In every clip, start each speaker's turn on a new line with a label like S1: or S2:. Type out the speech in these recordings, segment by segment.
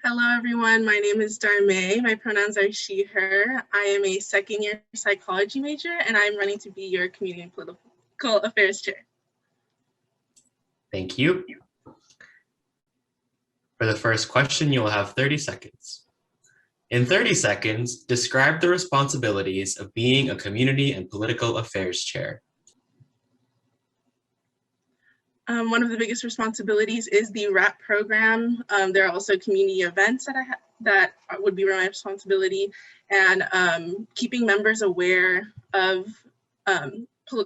S1: Hello, everyone. My name is Darmae. My pronouns are she, her. I am a second-year psychology major, and I'm running to be your community and political affairs chair.
S2: Thank you. For the first question, you will have 30 seconds. In 30 seconds, describe the responsibilities of being a community and political affairs chair.
S1: One of the biggest responsibilities is the RAP program. There are also community events that would be my responsibility, and keeping members aware of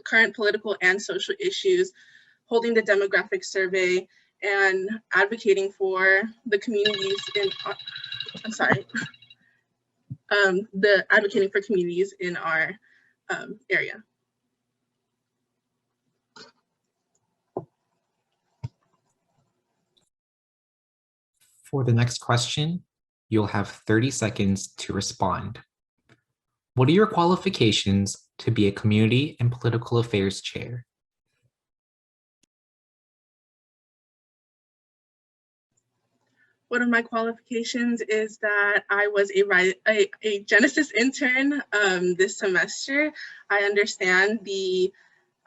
S1: current political and social issues, holding the demographic survey, and advocating for the communities in, advocating for communities in our area.
S3: For the next question, you'll have 30 seconds to respond. What are your qualifications to be a community and political affairs chair?
S1: One of my qualifications is that I was a Genesis intern this semester. I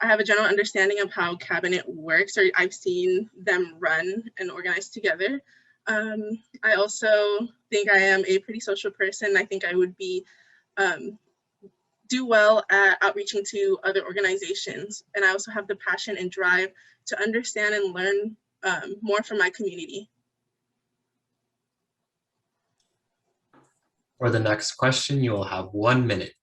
S1: have a general understanding of how cabinet works, or I've seen them run and organize together. I also think I am a pretty social person. I think I would do well at outreaching to other organizations. And I also have the passion and drive to understand and learn more from my community.
S2: For the next question, you will have 1 minute.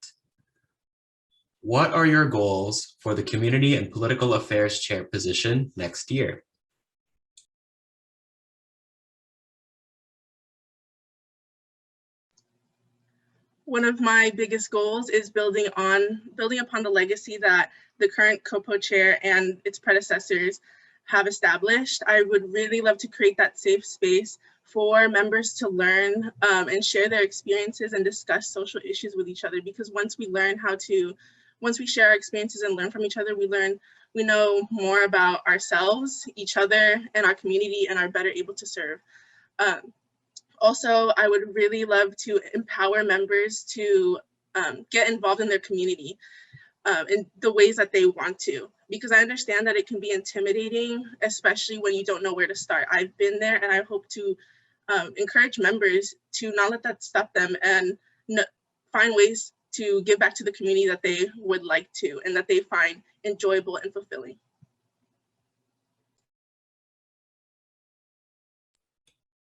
S2: What are your goals for the community and political affairs chair position next year?
S1: One of my biggest goals is building upon the legacy that the current CoPo chair and its predecessors have established. I would really love to create that safe space for members to learn and share their experiences and discuss social issues with each other, because once we share our experiences and learn from each other, we know more about ourselves, each other, and our community, and are better able to serve. Also, I would really love to empower members to get involved in their community in the ways that they want to, because I understand that it can be intimidating, especially when you don't know where to start. I've been there, and I hope to encourage members to not let that stop them and find ways to give back to the community that they would like to and that they find enjoyable and fulfilling.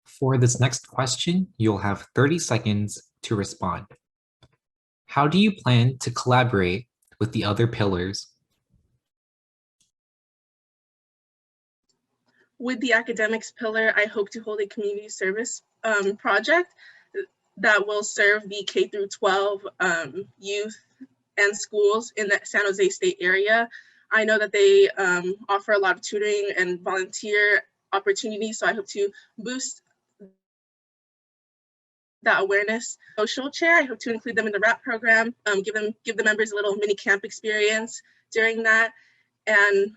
S3: For this next question, you'll have 30 seconds to respond. How do you plan to collaborate with the other pillars?
S1: With the academics pillar, I hope to hold a community service project that will serve the K through 12 youth and schools in the San Jose State area. I know that they offer a lot of tutoring and volunteer opportunities, so I hope to boost that awareness. Social chair, I hope to include them in the RAP program, give the members a little mini camp experience during that. And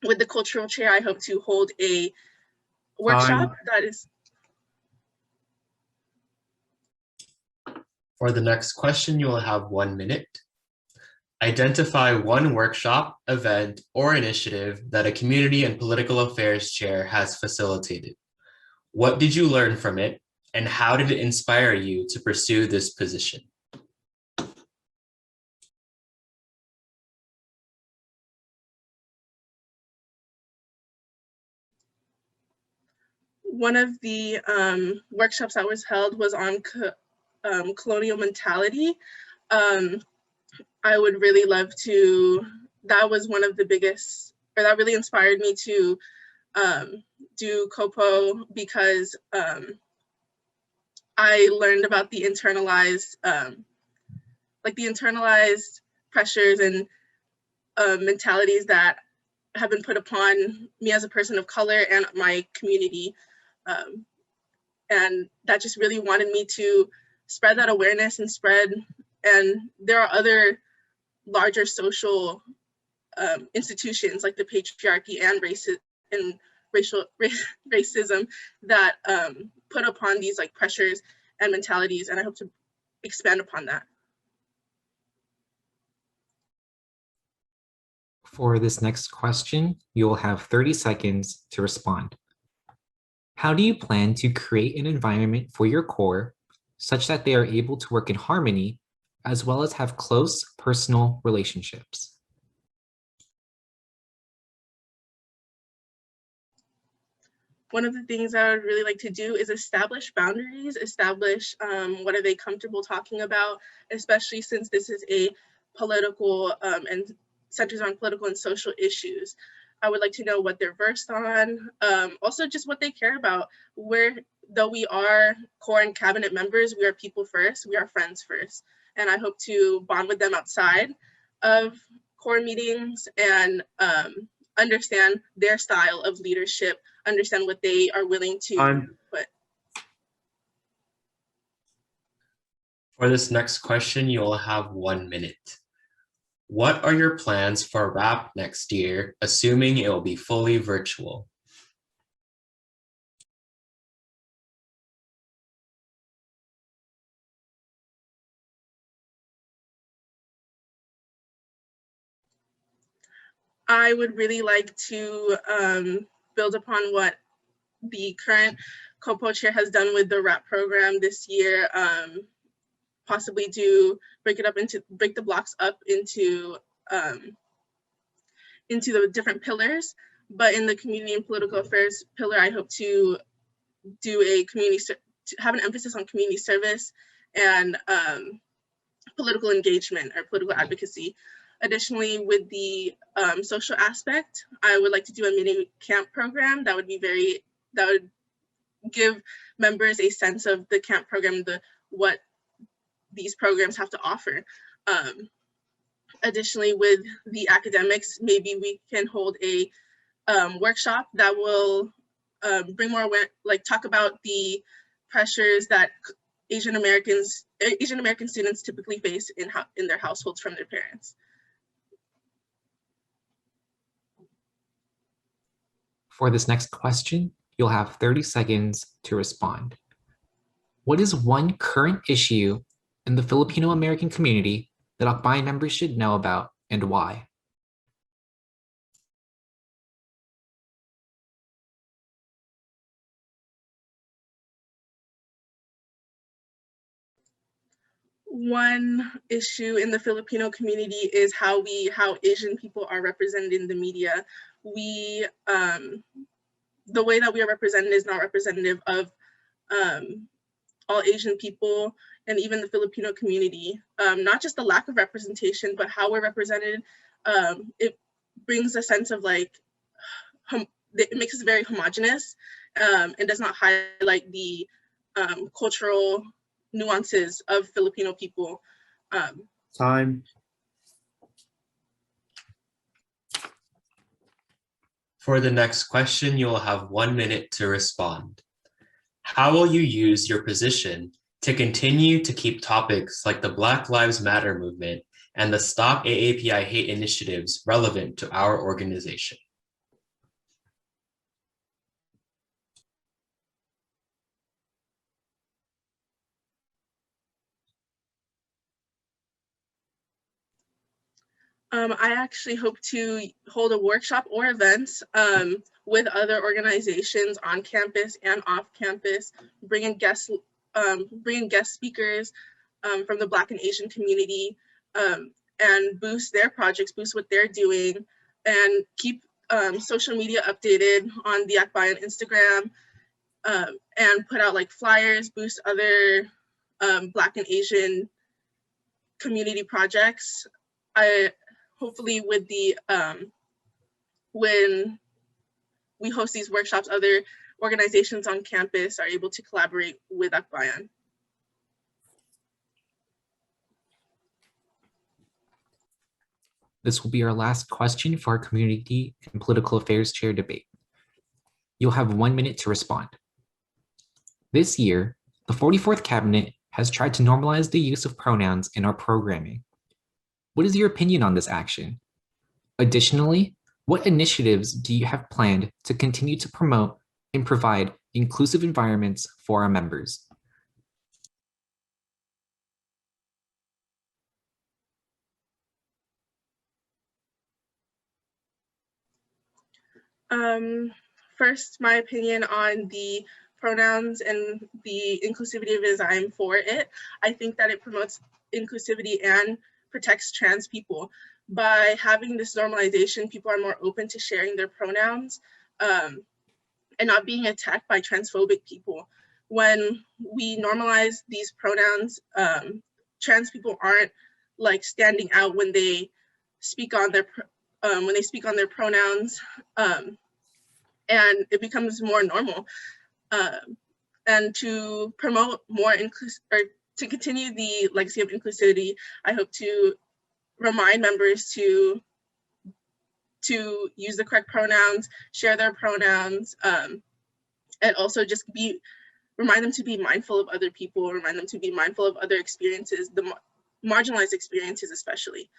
S1: with the cultural chair, I hope to hold a workshop that is.
S2: For the next question, you will have 1 minute. Identify one workshop, event, or initiative that a community and political affairs chair has facilitated. What did you learn from it, and how did it inspire you to pursue this position?
S1: One of the workshops that was held was on colonial mentality. I would really love to, that was one of the biggest, or that really inspired me to do CoPo, because I learned about the internalized, pressures and mentalities that have been put upon me as a person of color and my community. And that just really wanted me to spread that awareness and there are other larger social institutions like the patriarchy and racism that put upon these like pressures and mentalities, and I hope to expand upon that.
S3: For this next question, you will have 30 seconds to respond. How do you plan to create an environment for your core such that they are able to work in harmony as well as have close personal relationships?
S1: One of the things I would really like to do is establish boundaries, establish what are they comfortable talking about, especially since this is a political and centers on political and social issues. I would like to know what they're versed on, also just what they care about. Though we are core and cabinet members, we are people first, we are friends first. And I hope to bond with them outside of core meetings and understand their style of leadership, understand what they are willing to put.
S2: For this next question, you will have 1 minute. What are your plans for RAP next year, assuming it will be fully virtual?
S1: I would really like to build upon what the current CoPo chair has done with the RAP program this year, possibly break the blocks up into the different pillars. But in the community and political affairs pillar, I hope to have an emphasis on community service and political engagement or political advocacy. Additionally, with the social aspect, I would like to do a mini camp program that would give members a sense of the camp program, what these programs have to offer. Additionally, with the academics, maybe we can hold a workshop that will bring more talk about the pressures that Asian American students typically face in their households from their parents.
S3: For this next question, you'll have 30 seconds to respond. What is one current issue in the Filipino American community that Akbayan members should know about and why?
S1: One issue in the Filipino community is how Asian people are represented in the media. The way that we are represented is not representative of all Asian people and even the Filipino community. Not just the lack of representation, but how we're represented. It brings a sense of it makes us very homogenous and does not highlight the cultural nuances of Filipino people.
S4: Time.
S2: For the next question, you will have 1 minute to respond. How will you use your position to continue to keep topics like the Black Lives Matter movement and the Stop AAPI Hate initiatives relevant to our organization?
S1: I actually hope to hold a workshop or events with other organizations on campus and off campus, bring in guest speakers from the Black and Asian community, and boost their projects, boost what they're doing, and keep social media updated on the Akbayan Instagram, and put out flyers, boost other Black and Asian community projects. Hopefully with when we host these workshops, other organizations on campus are able to collaborate with Akbayan.
S3: This will be our last question for our Community and Political Affairs Chair debate. You'll have 1 minute to respond. This year, the 44th Cabinet has tried to normalize the use of pronouns in our programming. What is your opinion on this action? Additionally, what initiatives do you have planned to continue to promote and provide inclusive environments for our members.
S1: First, my opinion on the pronouns and the inclusivity of it is I'm for it. I think that it promotes inclusivity and protects trans people. By having this normalization, people are more open to sharing their pronouns and not being attacked by transphobic people. When we normalize these pronouns, trans people aren't like standing out when they speak on their pronouns, and it becomes more normal. And to promote more to continue the legacy of inclusivity, I hope to remind members to use the correct pronouns, share their pronouns, and also just remind them to be mindful of other people, remind them to be mindful of other experiences, the marginalized experiences especially.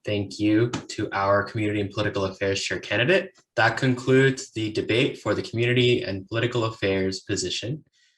S2: Thank you to our Community and Political Affairs Chair candidate. That concludes the debate for the Community and Political Affairs position.